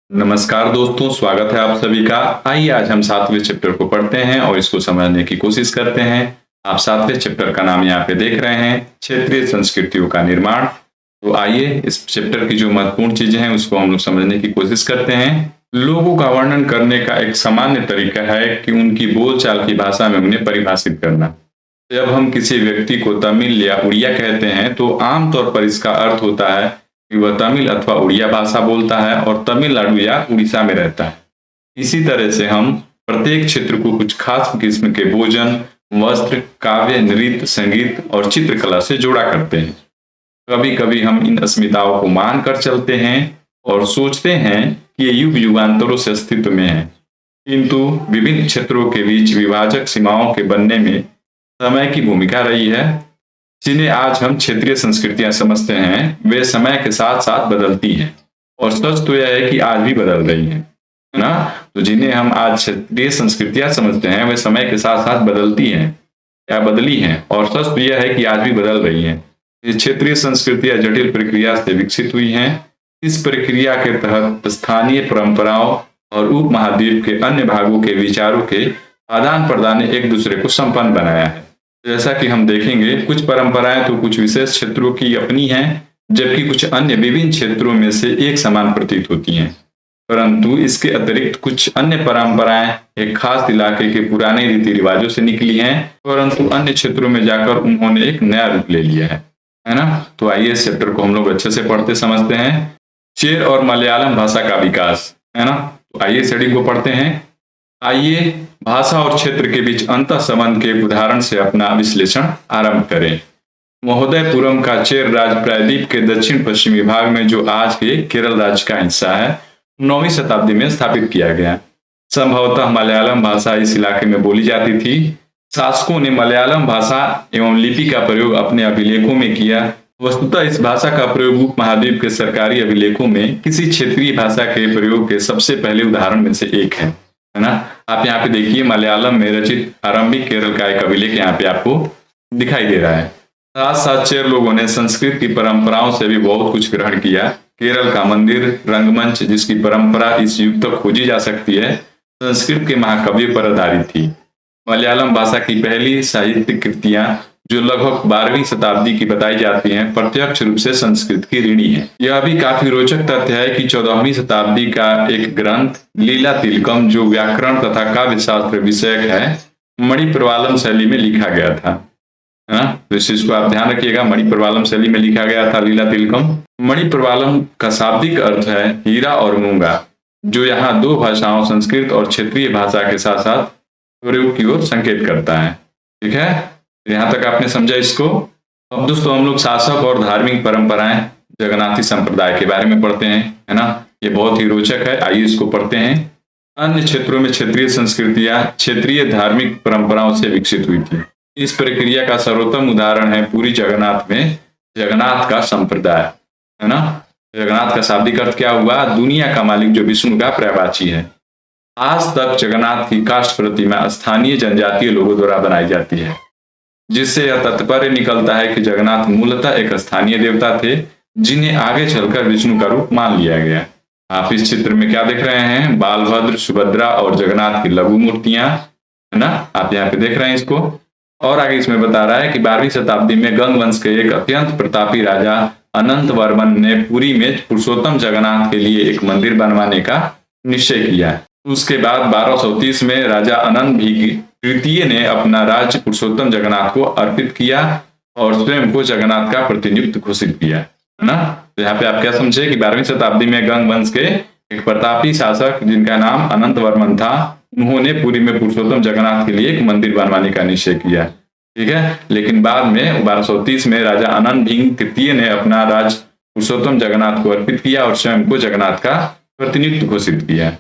नमस्कार दोस्तों, स्वागत है आप सभी का। आइए आज हम 7वें चैप्टर को पढ़ते हैं और इसको समझने की कोशिश करते हैं। आप 7वें चैप्टर का नाम यहाँ पे देख रहे हैं, क्षेत्रीय संस्कृतियों का निर्माण। तो आइए इस चैप्टर की जो महत्वपूर्ण चीजें हैं उसको हम लोग समझने की कोशिश करते हैं। लोगों का वर्णन करने का एक सामान्य तरीका है कि उनकी बोलचाल की भाषा में उन्हें परिभाषित करना। जब हम किसी व्यक्ति को तमिल या उड़िया कहते हैं तो आमतौर पर इसका अर्थ होता है कि वह तमिल अथवा उड़िया भाषा बोलता है और तमिलनाडु या उड़ीसा में रहता है। इसी तरह से हम प्रत्येक क्षेत्र को कुछ खास किस्म के भोजन, वस्त्र, काव्य, नृत्य, संगीत और चित्रकला से जोड़ा करते हैं। कभी कभी हम इन अस्मिताओं को मान कर चलते हैं और सोचते हैं कि ये युग युगांतरों से अस्तित्व में है, किंतु विभिन्न क्षेत्रों के बीच विभाजक सीमाओं के बनने में समय की भूमिका रही है। जिन्हें आज हम क्षेत्रीय संस्कृतियां समझते हैं वे समय के साथ साथ बदलती हैं, और सच तो यह है कि आज भी बदल रही हैं, है ना। तो जिन्हें हम आज क्षेत्रीय संस्कृतियां समझते हैं वे समय के साथ साथ बदलती हैं या बदली हैं, और सच तो यह है कि आज भी बदल रही हैं। ये क्षेत्रीय संस्कृतियां जटिल प्रक्रिया से विकसित हुई हैं। इस प्रक्रिया के तहत स्थानीय परंपराओं और उपमहाद्वीप के अन्य भागों के विचारों के आदान प्रदान ने एक दूसरे को संपन्न बनाया है। जैसा कि हम देखेंगे, कुछ परंपराएं तो कुछ विशेष क्षेत्रों की अपनी हैं, जबकि कुछ अन्य विभिन्न क्षेत्रों में से एक समान प्रतीत होती हैं। परंतु इसके अतिरिक्त कुछ अन्य परंपराएं एक खास इलाके के पुराने रीति रिवाजों से निकली हैं, परंतु अन्य क्षेत्रों में जाकर उन्होंने एक नया रूप ले लिया है ना। तो आइए इस चैप्टर को हम लोग अच्छे से पढ़ते समझते हैं। चेर और मलयालम भाषा का विकास, है ना। तो आइए इस रीडिंग को पढ़ते हैं। आइए भाषा और क्षेत्र के बीच अंतः संबंध के उदाहरण से अपना विश्लेषण आरंभ करें। महोदयपुरम का चेर राज्य प्रायद्वीप के दक्षिण पश्चिमी भाग में, जो आज के केरल राज्य का हिस्सा है, 9वीं शताब्दी में स्थापित किया गया। संभवतः मलयालम भाषा इस इलाके में बोली जाती थी। शासकों ने मलयालम भाषा एवं लिपि का प्रयोग अपने अभिलेखों में किया। वस्तुतः इस भाषा का प्रयोग उपमहाद्वीप के सरकारी अभिलेखों में किसी क्षेत्रीय भाषा के प्रयोग के सबसे पहले उदाहरण में से एक है ना। आप यहाँ पे देखिए, मलयालम में रचित आरंभिक केरल का एक अभिलेख यहाँ पे आपको दिखाई दे रहा है। साथ साथ चेर लोगों ने संस्कृत की परंपराओं से भी बहुत कुछ ग्रहण किया। केरल का मंदिर रंगमंच, जिसकी परंपरा इस युग तक खोजी जा सकती है, संस्कृत के महाकाव्य पर आधारित थी। मलयालम भाषा की पहली साहित्यिक कृतियां, जो लगभग 12वीं शताब्दी की बताई जाती हैं, प्रत्यक्ष रूप से संस्कृत की ऋणी है। यह भी काफी रोचक तथ्य है कि 14वीं शताब्दी का एक ग्रंथ लीला तिलकम, जो व्याकरण तथा काव्य शास्त्र विषयक है, मणिप्रवालम शैली में लिखा गया था, है ना। तो इस चीज को आप ध्यान रखिएगा, मणिप्रवालम शैली में लिखा गया था लीला तिलकम। मणिप्रवालम का शाब्दिक अर्थ है हीरा और मूंगा, जो यहाँ दो भाषाओं संस्कृत और क्षेत्रीय भाषा के साथ साथ प्रयोग की ओर संकेत करता है। ठीक है, यहाँ तक आपने समझा इसको। अब दोस्तों हम लोग शासक और धार्मिक परंपराएं जगन्नाथी संप्रदाय के बारे में पढ़ते हैं, है ना। ये बहुत ही रोचक है, आइए इसको पढ़ते हैं। अन्य क्षेत्रों में क्षेत्रीय संस्कृतियां क्षेत्रीय धार्मिक परंपराओं से विकसित हुई थी। इस प्रक्रिया का सर्वोत्तम उदाहरण है पूरी जगन्नाथ में जगन्नाथ का संप्रदाय, है ना। जगन्नाथ का शाब्दिक अर्थ क्या हुआ? दुनिया का मालिक, जो विष्णु का पर्यायवाची है। आज तक जगन्नाथ की काष्ठ प्रतिमा स्थानीय जनजातीय लोगों द्वारा बनाई जाती है, जिससे यह तात्पर्य निकलता है कि जगन्नाथ मूलतः एक स्थानीय देवता थे, जिन्हें आगे चलकर विष्णु का रूप मान लिया गया। आप इस चित्र में क्या देख रहे हैं? बालभद्र, सुभद्रा और जगन्नाथ की लघु मूर्तियां, है ना। आप यहाँ पे देख रहे हैं इसको। और आगे इसमें बता रहा है कि 12वीं शताब्दी में गंग वंश के एक अत्यंत प्रतापी राजा अनंत वर्मन ने पुरी में पुरुषोत्तम जगन्नाथ के लिए एक मंदिर बनवाने का निश्चय किया। उसके बाद 1230 में राजा अनंत भी तृतीय ने अपना राज्य पुरुषोत्तम जगन्नाथ को अर्पित किया और स्वयं को जगन्नाथ का प्रतिनियुक्त घोषित किया, है ना। तो यहाँ पे आप क्या समझे कि 12वीं शताब्दी में गंग वंश के एक प्रतापी शासक, जिनका नाम अनंत वर्मन था, उन्होंने पुरी में पुरुषोत्तम जगन्नाथ के लिए एक मंदिर बनवाने का निश्चय किया। ठीक है, लेकिन बाद में 1230 में राजा अनंत भीम तृतीय ने अपना राज्य पुरुषोत्तम जगन्नाथ को अर्पित किया और स्वयं को जगन्नाथ का प्रतिनियुक्त घोषित किया।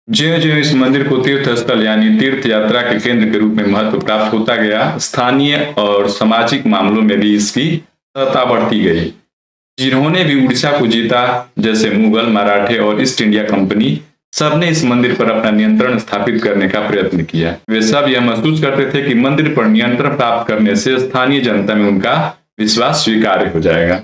ज्यों ज्यों इस मंदिर को तीर्थ स्थल यानी तीर्थ यात्रा के केंद्र के रूप में महत्व प्राप्त होता गया, स्थानीय और सामाजिक मामलों में भी इसकी सत्ता बढ़ती गई। जिन्होंने भी उड़ीसा को जीता, जैसे मुगल, मराठे और ईस्ट इंडिया कंपनी, सबने इस मंदिर पर अपना नियंत्रण स्थापित करने का प्रयत्न किया। वे सब यह महसूस करते थे कि मंदिर पर नियंत्रण प्राप्त करने से स्थानीय जनता में उनका विश्वास स्वीकार्य हो जाएगा,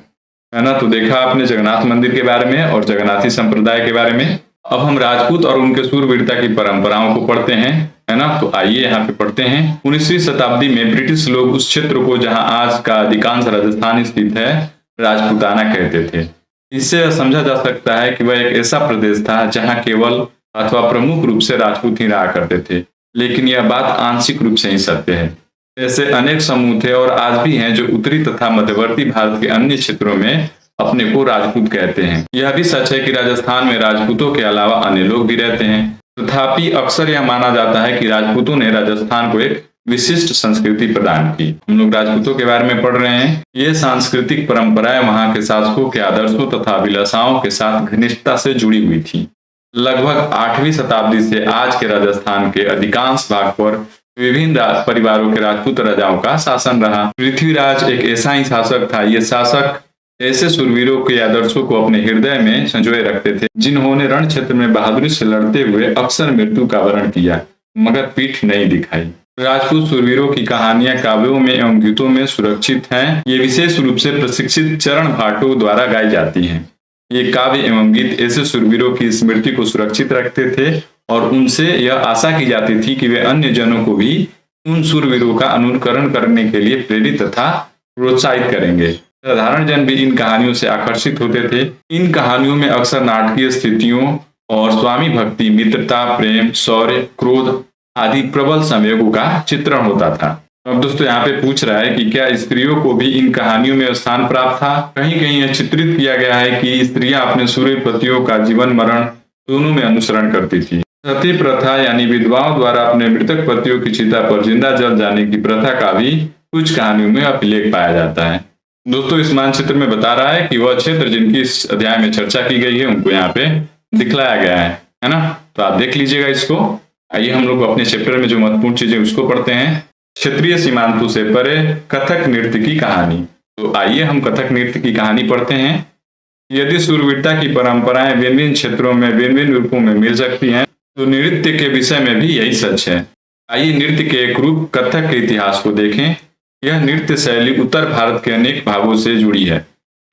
है ना। तो देखा आपने जगन्नाथ मंदिर के बारे में और जगन्नाथी संप्रदाय के बारे में। अब हम राजपूत और उनके शूरवीरता की परंपराओं को पढ़ते हैं, है ना। तो आइए यहाँ पे पढ़ते हैं। 19वीं शताब्दी में ब्रिटिश लोग उस क्षेत्र को, जहाँ आज का अधिकांश राजस्थान स्थित है, राजपूताना कहते थे। इससे यह समझा जा सकता है कि वह एक ऐसा प्रदेश था जहाँ केवल अथवा प्रमुख रूप से राजपूत ही रहा करते थे, लेकिन यह बात आंशिक रूप से ही सत्य है। ऐसे अनेक समूह थे और आज भी हैं जो उत्तरी तथा मध्यवर्ती भारत के अन्य क्षेत्रों में अपने को राजपूत कहते हैं। यह भी सच है कि राजस्थान में राजपूतों के अलावा अन्य लोग भी रहते हैं। तथापि अक्सर यह माना जाता है कि राजपूतों ने राजस्थान को एक विशिष्ट संस्कृति प्रदान की। हम लोग राजपूतों के बारे में पढ़ रहे हैं। ये सांस्कृतिक परंपराएं वहां के शासकों के आदर्शों तथा अभिलाषाओं के साथ घनिष्ठता से जुड़ी हुई थी। लगभग 8वीं शताब्दी से आज के राजस्थान के अधिकांश भाग पर विभिन्न परिवारों के राजपूत राजाओं का शासन रहा। पृथ्वीराज एक ऐसा ही शासक था। ये शासक ऐसे शूरवीरों के आदर्शों को अपने हृदय में संजोए रखते थे, जिन्होंने रण क्षेत्र में बहादुरी से लड़ते हुए अक्सर मृत्यु का वरण किया, मगर पीठ नहीं दिखाई। राजपूत शूरवीरों की कहानियां काव्यों में एवं गीतों में सुरक्षित हैं। ये विशेष रूप से प्रशिक्षित चरण भाटों द्वारा गाई जाती हैं। ये काव्य एवं गीत ऐसे शूरवीरों की स्मृति को सुरक्षित रखते थे और उनसे यह आशा की जाती थी कि वे अन्य जनों को भी उन शूरवीरों का अनुकरण करने के लिए प्रेरित तथा प्रोत्साहित करेंगे। साधारण जन भी इन कहानियों से आकर्षित होते थे। इन कहानियों में अक्सर नाटकीय स्थितियों और स्वामी भक्ति, मित्रता, प्रेम, शौर्य, क्रोध आदि प्रबल संवेगों का चित्रण होता था। अब दोस्तों यहाँ पे पूछ रहा है कि क्या स्त्रियों को भी इन कहानियों में स्थान प्राप्त था? कहीं कहीं यह चित्रित किया गया है कि स्त्रियां अपने सूर्य पतियों का जीवन मरण दोनों में अनुसरण करती थी। सती प्रथा यानी विधवाओं द्वारा अपने मृतक पतियों की चिता पर जिंदा जल जाने की प्रथा का भी कुछ कहानियों में अभिलेख पाया जाता है। दोस्तों इस मानचित्र में बता रहा है कि वह क्षेत्र जिनकी इस अध्याय में चर्चा की गई है उनको यहाँ पे दिखलाया गया है ना। तो आप देख लीजिएगा इसको। आइए हम लोग अपने चैप्टर में जो महत्वपूर्ण चीजें उसको पढ़ते हैं। क्षेत्रीय सीमांतों से परे कथक नृत्य की कहानी। तो आइए हम कथक नृत्य की कहानी पढ़ते हैं। यदि शूरवीरता की परंपराएं भिन्न भिन्न क्षेत्रों में भिन्न भिन्न रूपों में मिल सकती हैं, तो नृत्य के विषय में भी यही सच है। आइए नृत्य के एक रूप कथक के इतिहास को देखें। यह नृत्य शैली उत्तर भारत के अनेक भागों से जुड़ी है।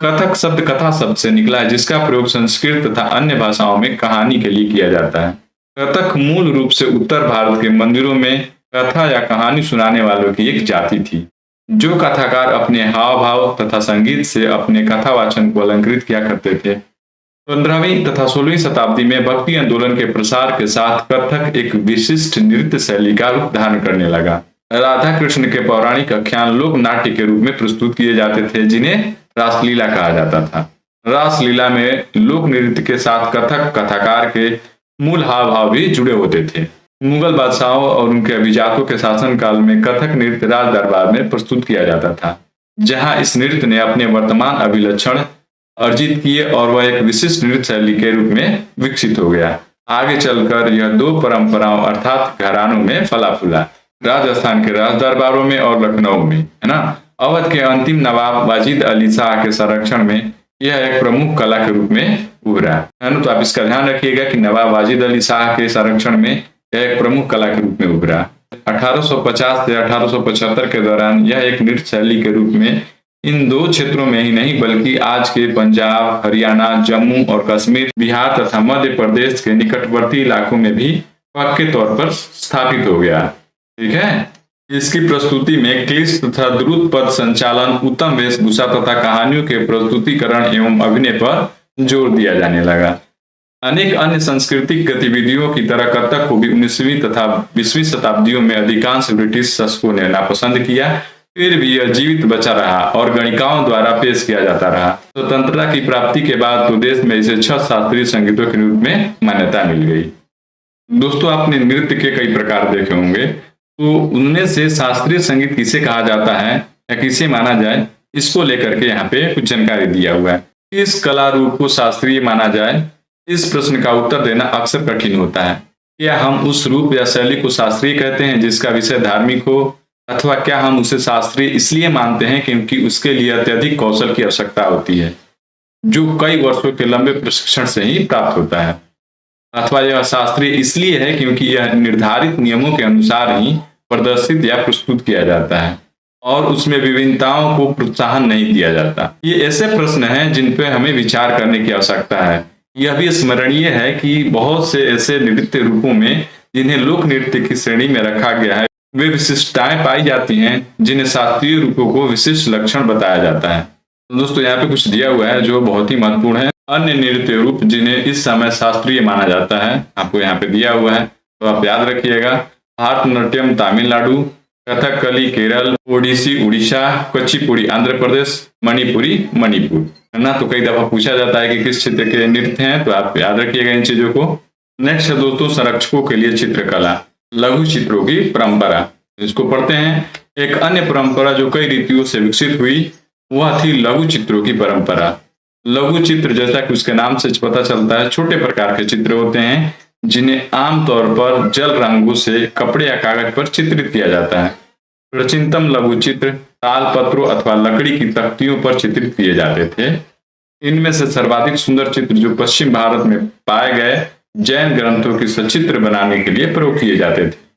कथक शब्द कथा शब्द से निकला है, जिसका प्रयोग संस्कृत तथा अन्य भाषाओं में कहानी के लिए किया जाता है। कथक मूल रूप से उत्तर भारत के मंदिरों में कथा या कहानी सुनाने वालों की एक जाति थी। जो कथाकार अपने हाव भाव तथा संगीत से अपने कथावाचन को अलंकृत किया करते थे। 15वीं तथा 16वीं शताब्दी में भक्ति आंदोलन के प्रसार के साथ कथक एक विशिष्ट नृत्य शैली का रूप धारण करने लगा। राधा कृष्ण के पौराणिक आख्यान लोक नाट्य के रूप में प्रस्तुत किए जाते थे, जिन्हें रासलीला कहा जाता था। रासलीला में लोक नृत्य के साथ कथक कथाकार के मूल हाव भाव भी जुड़े होते थे। मुगल बादशाहों और उनके अभिजातों के शासनकाल में कथक नृत्य राज दरबार में प्रस्तुत किया जाता था, जहां इस नृत्य ने अपने वर्तमान अभिलक्षण अर्जित किए और वह एक विशिष्ट नृत्य शैली के रूप में विकसित हो गया। आगे चलकर यह दो परंपराओं अर्थात घरानों में फला फूला, राजस्थान के राज दरबारों में और लखनऊ में, है ना। अवध के अंतिम नवाब वाजिद अली शाह के संरक्षण में यह एक प्रमुख कला के रूप में उभरा, है ना। तो आप इसका ध्यान रखिएगा कि नवाब वाजिद अली शाह के संरक्षण में यह एक प्रमुख कला के रूप में उभरा। 1850 से 1875 के दौरान यह एक नृत्य शैली के रूप में इन दो क्षेत्रों में ही नहीं बल्कि आज के पंजाब, हरियाणा, जम्मू और कश्मीर, बिहार तथा मध्य प्रदेश के निकटवर्ती इलाकों में भी पक्के तौर पर स्थापित हो गया। ठीक है। इसकी प्रस्तुति में क्लिष्ट तथा द्रुत पद संचालन, उत्तम वेशभूषा तथा कहानियों के प्रस्तुतिकरण एवं अभिनय पर जोर दिया जाने लगा। अनेक अन्य सांस्कृतिक गतिविधियों की तरह कथक को भी 19वीं तथा 20वीं शताब्दियों में अधिकांश ब्रिटिश शासकों ने नापसंद किया। फिर भी यह जीवित बचा रहा और गणिकाओं द्वारा पेश किया जाता रहा। स्वतंत्रता की प्राप्ति के बाद तो देश में इसे 6 शास्त्रीय संगीतों के रूप में मान्यता मिल गई। दोस्तों आपने नृत्य के कई प्रकार देखे होंगे, तो उनमें से शास्त्रीय संगीत किसे कहा जाता है या किसे माना जाए, इसको लेकर के यहाँ पे कुछ जानकारी दिया हुआ है। इस कला रूप को शास्त्रीय माना जाए, इस प्रश्न का उत्तर देना अक्सर कठिन होता है। क्या हम उस रूप या शैली को शास्त्रीय कहते हैं जिसका विषय धार्मिक हो, अथवा क्या हम उसे शास्त्रीय इसलिए मानते हैं क्योंकि उसके लिए अत्यधिक कौशल की आवश्यकता होती है, जो कई वर्षों के लंबे प्रशिक्षण से ही प्राप्त होता है, अथवा यह शास्त्रीय इसलिए है क्योंकि यह निर्धारित नियमों के अनुसार ही प्रदर्शित या प्रस्तुत किया जाता है और उसमें विभिन्नताओं को प्रोत्साहन नहीं दिया जाता। ये ऐसे प्रश्न हैं जिन पर हमें विचार करने की आवश्यकता है यह भी स्मरणीय है कि बहुत से ऐसे नृत्य रूपों में जिन्हें लोक नृत्य की श्रेणी में रखा गया है, वे विशिष्टताएं पाई जाती हैं जिन्हें शास्त्रीय रूपों को विशिष्ट लक्षण बताया जाता है। तो दोस्तों यहाँ पे कुछ दिया हुआ है जो बहुत ही महत्वपूर्ण है। अन्य नृत्य रूप जिन्हें इस समय शास्त्रीय माना जाता है, आपको यहाँ पे दिया हुआ है, तो आप याद रखिएगा। भारतनाट्यम तमिलनाडु, कथकली केरल, ओडिसी उड़ीसा, कुचिपुड़ी आंध्र प्रदेश, मणिपुरी मणिपुर, है ना। तो कई दफा पूछा जाता है कि किस क्षेत्र के नृत्य हैं, तो आप याद रखिएगा इन चीजों को। नेक्स्ट है दोस्तों संरक्षकों के लिए चित्रकला, लघु चित्रों की परंपरा। इसको पढ़ते हैं। एक अन्य परंपरा जो कई रीतियों से विकसित हुई वह थी लघु चित्रों की परंपरा। लघु चित्र जैसा कि उसके नाम से पता चलता है, छोटे प्रकार के चित्र होते हैं जिन्हें आमतौर पर जल रंगों से कपड़े या कागज पर चित्रित किया जाता है। प्राचीनतम लघु चित्र ताल पत्रों अथवा लकड़ी की तख्तियों पर चित्रित किए जाते थे। इनमें से सर्वाधिक सुंदर चित्र जो पश्चिम भारत में पाए गए जैन ग्रंथों की सचित्र बनाने के लिए प्रयोग किए जाते थे।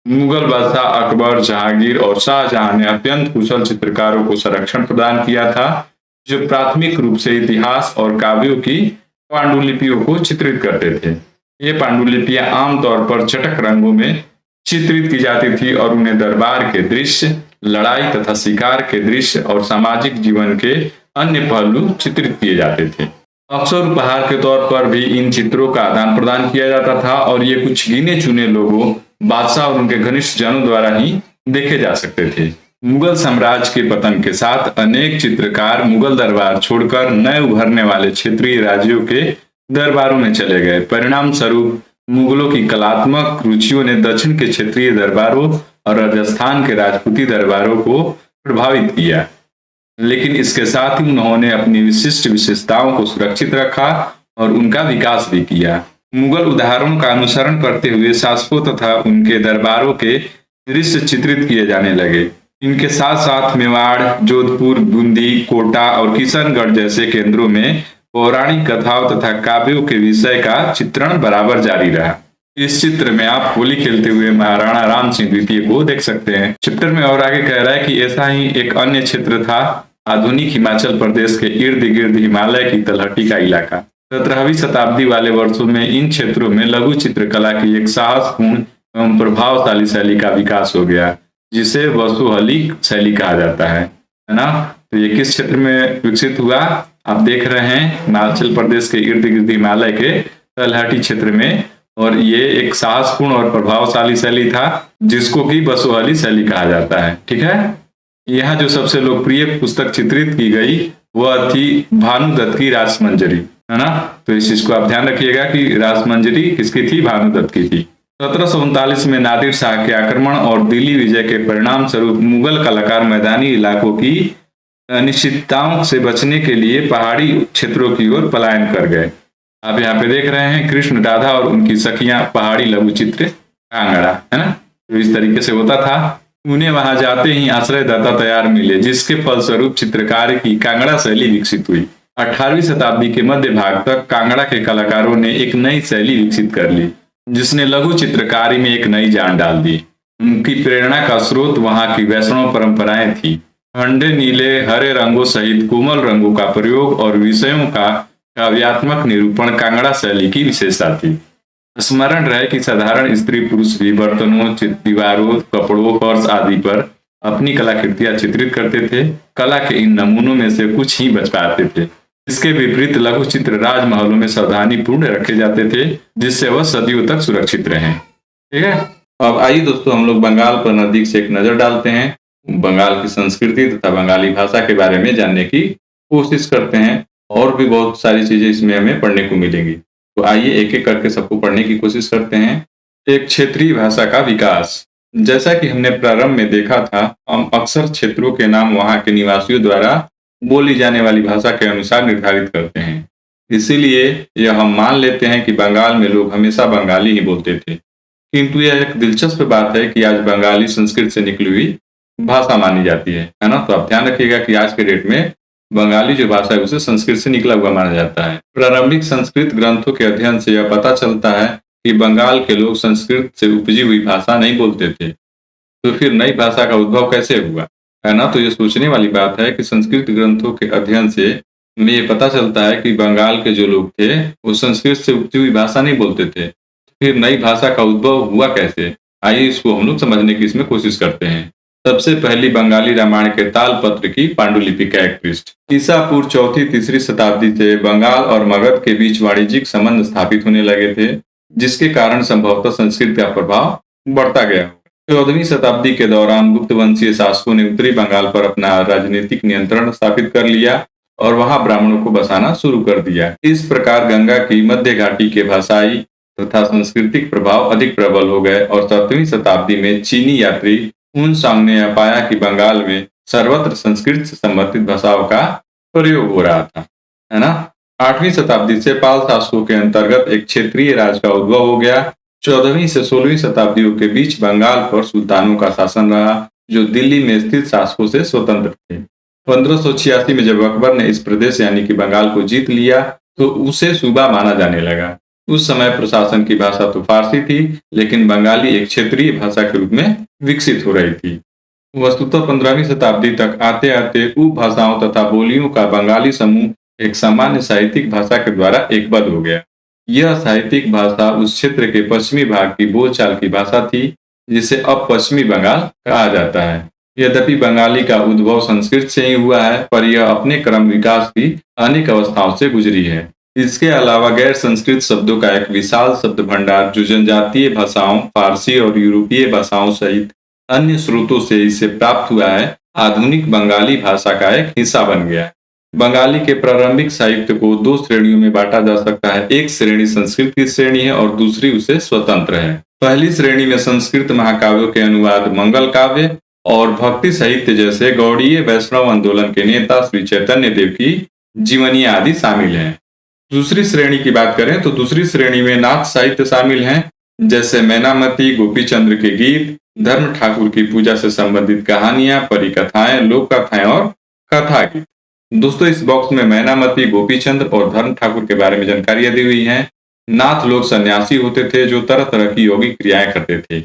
मुगल बादशाह अकबर, जहांगीर और शाहजहां ने अत्यंत कुशल चित्रकारों को संरक्षण प्रदान किया था जो प्राथमिक रूप से इतिहास और काव्यों की पांडुलिपियों को चित्रित करते थे। ये पांडुलिपियां आमतौर पर चटक रंगों में चित्रित की जाती थी और उन्हें दरबार के दृश्य, लड़ाई तथा शिकार के दृश्य और सामाजिक जीवन के अन्य पहलू चित्रित किए जाते थे। अक्सर उपहार के तौर पर भी इन चित्रों का आदान प्रदान किया जाता था और ये कुछ गिने चुने लोगों, बादशाह और उनके घनिष्ठ जनों द्वारा ही देखे जा सकते थे। मुगल साम्राज्य के पतन के साथ अनेक चित्रकार मुगल दरबार छोड़कर नए उभरने वाले क्षेत्रीय राज्यों के दरबारों में चले गए। परिणाम स्वरूप मुगलों की कलात्मक रुचियों ने दक्षिण के क्षेत्रीय दरबारों और राजस्थान के राजपूती दरबारों को प्रभावित किया, लेकिन इसके साथ ही उन्होंने अपनी विशिष्ट विशेषताओं को सुरक्षित रखा और उनका विकास भी किया। मुगल उदाहरणों का अनुसरण करते हुए शासकों तथा उनके दरबारों के दृश्य चित्रित किए जाने लगे। इनके साथ साथ मेवाड़, जोधपुर, बूंदी, कोटा और किशनगढ़ जैसे केंद्रों में पौराणिक कथाओं तथा काव्यों के विषय का चित्रण बराबर जारी रहा। इस चित्र में आप होली खेलते हुए महाराणा राम सिंह द्वितीय को देख सकते हैं। चैप्टर में और आगे कह रहा है कि ऐसा ही एक अन्य क्षेत्र था आधुनिक हिमाचल प्रदेश के इर्द गिर्द हिमालय की तलहटी का इलाका। 17वीं शताब्दी वाले वर्षों में इन क्षेत्रों में लघु चित्रकला की एक साहसपूर्ण एवं प्रभावशाली शैली का विकास हो गया, जिसे वसुहली शैली कहा जाता है ना। तो ये किस क्षेत्र में विकसित हुआ, आप देख रहे हैं हिमाचल प्रदेश के इर्द गिर्द हिमालय के तलहटी क्षेत्र में, और ये एक साहसपूर्ण और प्रभावशाली शैली था जिसको कि वसुहली शैली कहा जाता है। ठीक है। यहाँ जो सबसे लोकप्रिय पुस्तक चित्रित की गई वह थी भानुदत्त की रासमंजरी, है ना। तो इस चीज को आप ध्यान रखिएगा कि रासमंजरी किसकी थी, भानुदत्त की थी। 1739 में नादिर शाह के आक्रमण और दिल्ली विजय के परिणाम स्वरूप मुगल कलाकार मैदानी इलाकों की अनिश्चितताओं से बचने के लिए पहाड़ी क्षेत्रों की ओर पलायन कर गए। आप यहाँ पे देख रहे हैं कृष्ण राधा और उनकी सखियां पहाड़ी लघु चित्र कांगड़ा, है ना। तो इस तरीके से होता था। उन्हें वहां जाते ही आश्रयदाता तैयार मिले, जिसके फलस्वरूप चित्रकार की कांगड़ा शैली विकसित हुई। 18वीं शताब्दी के मध्य भाग तक कांगड़ा के कलाकारों ने एक नई शैली विकसित कर ली जिसने लघु चित्रकारी में एक नई जान डाल दी। उनकी प्रेरणा का स्रोत वहां की वैष्णव परंपराएं थी। ठंडे नीले हरे रंगों सहित कोमल रंगों का प्रयोग और विषयों का काव्यात्मक निरूपण कांगड़ा शैली की विशेषता थी। स्मरण रहे कि साधारण स्त्री पुरुष भी बर्तनों, दीवारों, कपड़ों, फर्श आदि पर अपनी कलाकृतियां चित्रित करते थे। कला के इन नमूनों में से कुछ ही बच पाते थे। इसके विपरीत लघु चित्र राजमहलों में सावधानी पूर्ण रखे जाते थे, जिससे वह सदियों तक सुरक्षित रहे। ठीक है। अब आइए दोस्तों हम लोग बंगाल पर नजदीक से एक नजर डालते हैं। बंगाल की संस्कृति तथा बंगाली भाषा के बारे में जानने की कोशिश करते हैं, और भी बहुत सारी चीजें इसमें हमें पढ़ने को मिलेंगी। तो आइए एक एक करके सबको पढ़ने की कोशिश करते हैं। एक क्षेत्रीय भाषा का विकास। जैसा कि हमने प्रारंभ में देखा था, हम अक्सर क्षेत्रों के नाम वहां के निवासियों द्वारा बोली जाने वाली भाषा के अनुसार निर्धारित करते हैं। इसीलिए यह हम मान लेते हैं कि बंगाल में लोग हमेशा बंगाली ही बोलते थे, किंतु यह एक दिलचस्प बात है कि आज बंगाली संस्कृत से निकली हुई भाषा मानी जाती है ना। तो आप ध्यान रखिएगा कि आज के डेट में बंगाली जो भाषा है उसे संस्कृत से निकला हुआ माना जाता है। प्रारंभिक संस्कृत ग्रंथों के अध्ययन से यह पता चलता है कि बंगाल के लोग संस्कृत से उपजी हुई भाषा नहीं बोलते थे। तो फिर नई भाषा का उद्भव कैसे हुआ, है ना। तो ये सोचने वाली बात है कि संस्कृत ग्रंथों के अध्ययन से हमें ये पता चलता है कि बंगाल के जो लोग थे, वो संस्कृत से उगती हुई भाषा नहीं बोलते थे। फिर नई भाषा का उद्भव हुआ कैसे? आइए इसको हम लोग समझने की इसमें कोशिश करते हैं। सबसे पहली बंगाली रामायण के तालपत्र की पांडुलिपि का एक पृष्ठ। ईसा पूर्व चौथी तीसरी शताब्दी से बंगाल और मगध के बीच वाणिज्यिक संबंध स्थापित होने लगे थे, जिसके कारण संभवतः संस्कृत का प्रभाव बढ़ता गया। 14वीं शताब्दी के दौरान गुप्त वंशीय शासकों ने उत्तरी बंगाल पर अपना राजनीतिक नियंत्रण स्थापित कर लिया और वहां ब्राह्मणों को बसाना शुरू कर दिया। इस प्रकार गंगा की मध्य घाटी के भाषाई तथा सांस्कृतिक प्रभाव अधिक प्रबल हो गए और 7वीं शताब्दी में चीनी यात्री उनसांग ने यह पाया कि बंगाल में सर्वत्र संस्कृत से संबंधित भाषाओं का प्रयोग हो रहा था, है ना। 8वीं शताब्दी से पाल शासकों के अंतर्गत एक क्षेत्रीय राज का उद्भव हो गया। 14वीं से 16वीं शताब्दियों के बीच बंगाल पर सुल्तानों का शासन रहा, जो दिल्ली में स्थित शासकों से स्वतंत्र थे। 1586 में जब अकबर ने इस प्रदेश यानी कि बंगाल को जीत लिया, तो उसे सूबा माना जाने लगा। उस समय प्रशासन की भाषा तो फारसी थी, लेकिन बंगाली एक क्षेत्रीय भाषा के रूप में विकसित हो रही थी। वस्तुतः 15वीं शताब्दी तक आते आते उपभाषाओं तथा बोलियों का बंगाली समूह एक सामान्य साहित्यिक भाषा के द्वारा एकबद्ध हो गया। यह साहित्यिक भाषा उस क्षेत्र के पश्चिमी भाग की बोलचाल की भाषा थी, जिसे अब पश्चिमी बंगाल कहा जाता है। यद्यपि बंगाली का उद्भव संस्कृत से ही हुआ है, पर यह अपने क्रम विकास की अनेक अवस्थाओं से गुजरी है। इसके अलावा गैर संस्कृत शब्दों का एक विशाल शब्द भंडार, जो जनजातीय भाषाओं, फारसी और यूरोपीय भाषाओं सहित अन्य स्रोतों से इसे प्राप्त हुआ है, आधुनिक बंगाली भाषा का एक हिस्सा बन गया। बंगाली के प्रारंभिक साहित्य को दो श्रेणियों में बांटा जा सकता है। एक श्रेणी संस्कृत की श्रेणी है और दूसरी उसे स्वतंत्र है। पहली श्रेणी में संस्कृत महाकाव्यों के अनुवाद, मंगल काव्य और भक्ति साहित्य जैसे गौड़ीय वैष्णव आंदोलन के नेता श्री चैतन्य देव की जीवनी आदि शामिल हैं। दूसरी श्रेणी की बात करें तो दूसरी श्रेणी में नाथ साहित्य शामिल हैं, जैसे मैनामती, गोपीचंद्र के गीत, धर्म ठाकुर की पूजा से संबंधित कहानियां, परिकथाएं, लोक कथाएं और कथा गीत। दोस्तों, इस बॉक्स में मैनामती, गोपीचंद्र और धर्म ठाकुर के बारे में जानकारियां दी हुई हैं। नाथ लोग सन्यासी होते थे जो तरह तरह की योगिक क्रियाएं करते थे।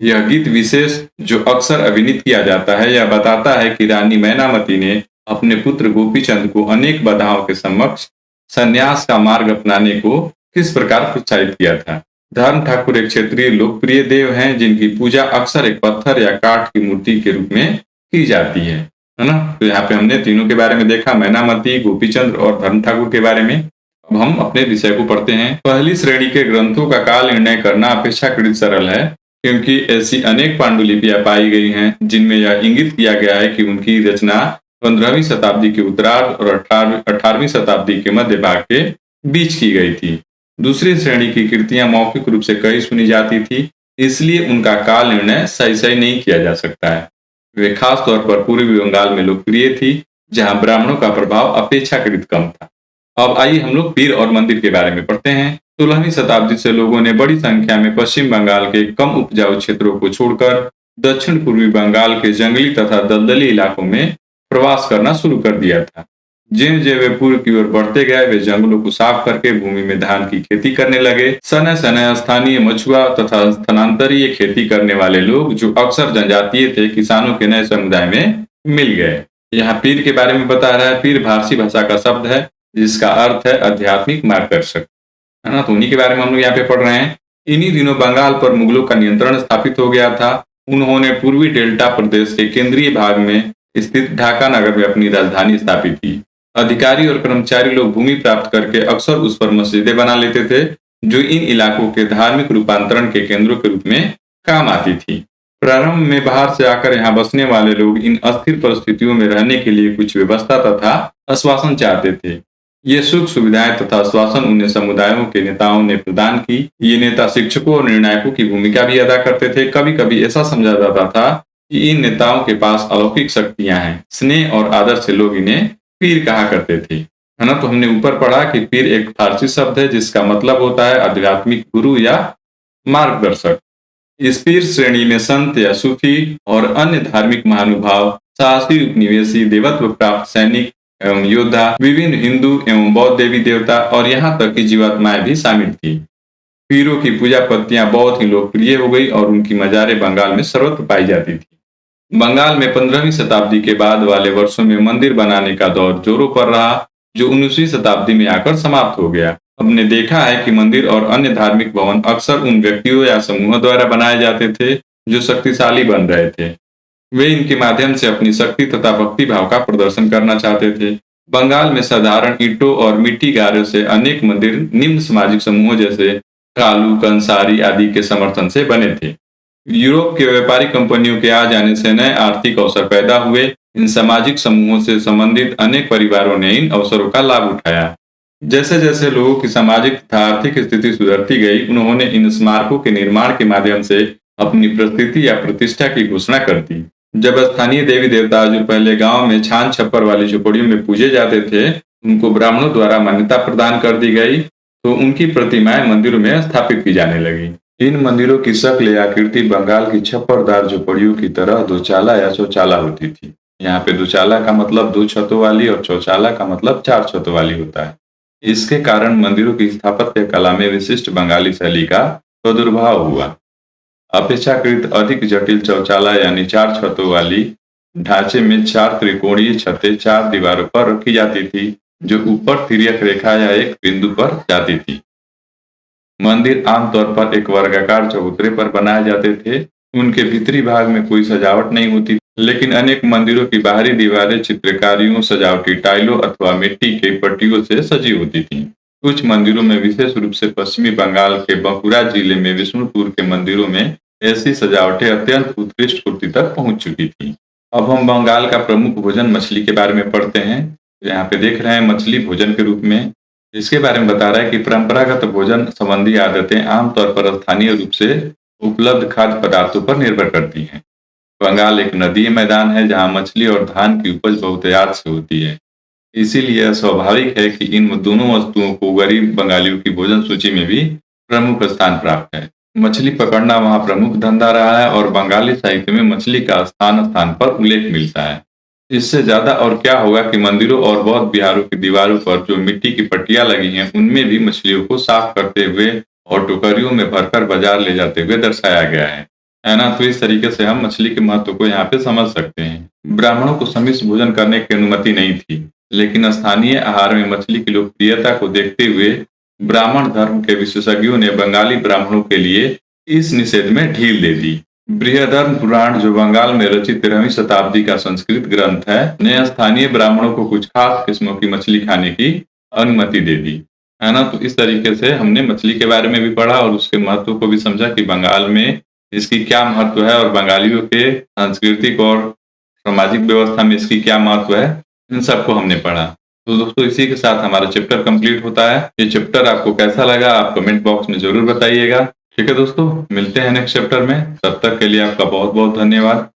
यह गीत विशेष जो अक्सर अभिनीत किया जाता है, यह बताता है कि रानी मैनामती ने अपने पुत्र गोपीचंद को अनेक बाधाओं के समक्ष संन्यास का मार्ग अपनाने को किस प्रकार प्रोत्साहित किया था। धर्म ठाकुर एक क्षेत्रीय लोकप्रिय देव हैं, जिनकी पूजा अक्सर एक पत्थर या काठ की मूर्ति के रूप में की जाती है ना। तो यहाँ पे हमने तीनों के बारे में देखा, मैनामती, गोपीचंद्र और धर्म ठाकुर के बारे में। अब हम अपने विषय को पढ़ते हैं। पहली श्रेणी के ग्रंथों का काल निर्णय करना अपेक्षाकृत सरल है, क्योंकि ऐसी अनेक पांडुलिपियां पाई गई हैं जिनमें यह इंगित किया गया है कि उनकी रचना 15वीं शताब्दी के उत्तरार्ध और 18वीं शताब्दी के मध्य भाग के बीच की गई थी। दूसरी श्रेणी की कृतियां मौखिक रूप से कई सुनी जाती थी, इसलिए उनका काल निर्णय सही नहीं किया जा सकता है। वे खास तौर पर पूर्वी बंगाल में लोकप्रिय थी, जहां ब्राह्मणों का प्रभाव अपेक्षाकृत कम था। अब आइए हम लोग पीर और मंदिर के बारे में पढ़ते हैं। 16वीं शताब्दी से लोगों ने बड़ी संख्या में पश्चिम बंगाल के कम उपजाऊ क्षेत्रों को छोड़कर दक्षिण पूर्वी बंगाल के जंगली तथा दलदली इलाकों में प्रवास करना शुरू कर दिया था। ज्यों ज्यों वे पूर्व की ओर बढ़ते गए, वे जंगलों को साफ करके भूमि में धान की खेती करने लगे। समय समय स्थानीय मछुआ तथा स्थानांतरीय खेती करने वाले लोग, जो अक्सर जनजातीय थे, किसानों के नए समुदाय में मिल गए। यहाँ पीर के बारे में बता रहा है। पीर फारसी भाषा का शब्द है, जिसका अर्थ है आध्यात्मिक मार्गदर्शक, है ना। तो उन्हीं के बारे में हम लोग यहाँ पे पढ़ रहे हैं। इन्हीं दिनों बंगाल पर मुगलों का नियंत्रण स्थापित हो गया था। उन्होंने पूर्वी डेल्टा प्रदेश के केंद्रीय भाग में स्थित ढाका नगर में अपनी राजधानी स्थापित की। अधिकारी और कर्मचारी लोग भूमि प्राप्त करके अक्सर उस पर मस्जिदें बना लेते थे, जो इन इलाकों के धार्मिक रूपांतरण के केंद्रों के रूप में काम आती थी। प्रारंभ में बाहर से आकर यहाँ बसने वाले लोग इन अस्थिर परिस्थितियों में रहने के लिए कुछ व्यवस्था तथा आश्वासन चाहते थे। ये सुख सुविधाएं तथा आश्वासन उन्हें समुदायों के नेताओं ने प्रदान की। ये नेता शिक्षकों और निर्णायकों की भूमिका भी अदा करते थे। कभी कभी ऐसा समझा जाता था कि इन नेताओं के पास अलौकिक शक्तियां हैं। स्नेह और आदर से लोग इन्हें पीर कहा करते थे, है ना। तो हमने ऊपर पढ़ा कि पीर एक फारसी शब्द है, जिसका मतलब होता है आध्यात्मिक गुरु या मार्गदर्शक। इस पीर श्रेणी में संत या सूफी और अन्य धार्मिक महानुभाव, साहसी उपनिवेशी, देवत्व प्राप्त सैनिक एवं योद्धा, विभिन्न हिंदू एवं बौद्ध देवी देवता और यहाँ तक की जीवात्माएं भी शामिल थी। पीरों की पूजा पत्तियां बहुत ही लोकप्रिय हो गई और उनकी मजारें बंगाल में सर्वत्र पाई जाती थी। बंगाल में 15वीं शताब्दी के बाद वाले वर्षों में मंदिर बनाने का दौर जोरों पर रहा। जो 19वीं शताब्दी में आकर समाप्त हो गया। हमने देखा है कि मंदिर और अन्य धार्मिक भवन अक्सर उन व्यक्तियों या समूहों द्वारा बनाए जाते थे जो शक्तिशाली बन रहे थे। वे इनके माध्यम से अपनी शक्ति तथा भक्ति भाव का प्रदर्शन करना चाहते थे। बंगाल में साधारण ईंटों और मिट्टी गारों से अनेक मंदिर निम्न सामाजिक समूहों जैसे कालू, कंसारी आदि के समर्थन से बने थे। यूरोप के व्यापारिक कंपनियों के आ जाने से नए आर्थिक अवसर पैदा हुए। इन सामाजिक समूहों से संबंधित अनेक परिवारों ने इन अवसरों का लाभ उठाया। जैसे जैसे लोगों की सामाजिक तथा आर्थिक स्थिति सुधरती गई, उन्होंने इन स्मारकों के निर्माण के माध्यम से अपनी प्रस्थिति या प्रतिष्ठा की घोषणा कर दी। जब स्थानीय देवी देवता जो पहले गांव में छान छप्पर वाली झोपड़ियों में पूजे जाते थे, उनको ब्राह्मणों द्वारा मान्यता प्रदान कर दी गई, तो उनकी प्रतिमाएं मंदिरों में स्थापित की जाने लगी। इन मंदिरों की शक्ल या आकृति बंगाल की छप्परदार झोपड़ियों की तरह दोचाला या चौचाला होती थी। यहाँ पे दोचाला का मतलब 2 छतों वाली और चौचाला का मतलब 4 छतों वाली होता है। इसके कारण मंदिरों की स्थापत्य कला में विशिष्ट बंगाली शैली का प्रादुर्भाव हुआ। अपेक्षाकृत अधिक जटिल चौचाला यानी 4 छतों वाली ढांचे में 4 त्रिकोणीय छतें 4 दीवारों पर रखी जाती थी, जो ऊपर तिर्यक रेखा या एक बिंदु पर जाती थी। मंदिर आमतौर पर एक वर्गाकार चबूतरे पर बनाए जाते थे। उनके भीतरी भाग में कोई सजावट नहीं होती, लेकिन अनेक मंदिरों की बाहरी दीवारें चित्रकारियों, सजावटी टाइलों अथवा मिट्टी के पट्टियों से सजी होती थीं। कुछ मंदिरों में, विशेष रूप से पश्चिमी बंगाल के बांकुरा जिले में विष्णुपुर के मंदिरों में, ऐसी सजावटें अत्यंत उत्कृष्ट कोटि तक पहुंच चुकी थीं। अब हम बंगाल का प्रमुख भोजन मछली के बारे में पढ़ते हैं। यहाँ पे देख रहे हैं मछली भोजन के रूप में। इसके बारे में बता रहा है कि परंपरागत भोजन संबंधी आदतें आमतौर पर स्थानीय रूप से उपलब्ध खाद्य पदार्थों पर निर्भर करती हैं। बंगाल एक नदीय मैदान है जहाँ मछली और धान की उपज बहुतायत से होती है। इसीलिए स्वाभाविक है कि इन दोनों वस्तुओं को गरीब बंगालियों की भोजन सूची में भी प्रमुख स्थान प्राप्त है। मछली पकड़ना वहाँ प्रमुख धंधा रहा है और बंगाली साहित्य में मछली का स्थान स्थान पर उल्लेख मिलता है। इससे ज्यादा और क्या होगा कि मंदिरों और बौद्ध विहारों की दीवारों पर जो मिट्टी की पट्टियां लगी हैं, उनमें भी मछलियों को साफ करते हुए और टोकरियों में भरकर बाजार ले जाते हुए दर्शाया गया है ना। तो इस तरीके से हम मछली के महत्व को यहाँ पे समझ सकते हैं। ब्राह्मणों को समिश्र भोजन करने की अनुमति नहीं थी, लेकिन स्थानीय आहार में मछली की लोकप्रियता को देखते हुए ब्राह्मण धर्म के विशेषज्ञों ने बंगाली ब्राह्मणों के लिए इस निषेध में ढील दे दी। बृहदर्म पुराण, जो बंगाल में रचित 13वीं शताब्दी का संस्कृत ग्रंथ है, ने स्थानीय ब्राह्मणों को कुछ खास किस्मों की मछली खाने की अनुमति दे दी, है ना। तो इस तरीके से हमने मछली के बारे में भी पढ़ा और उसके महत्व को भी समझा कि बंगाल में इसकी क्या महत्व है और बंगालियों के सांस्कृतिक और सामाजिक व्यवस्था में इसकी क्या महत्व है, इन सबको हमने पढ़ा। तो दोस्तों, इसी के साथ हमारा चैप्टर कंप्लीट होता है। ये चैप्टर आपको कैसा लगा आप कमेंट बॉक्स में जरूर बताइएगा। ठीक है दोस्तों, मिलते हैं नेक्स्ट चैप्टर में। तब तक के लिए आपका बहुत बहुत धन्यवाद।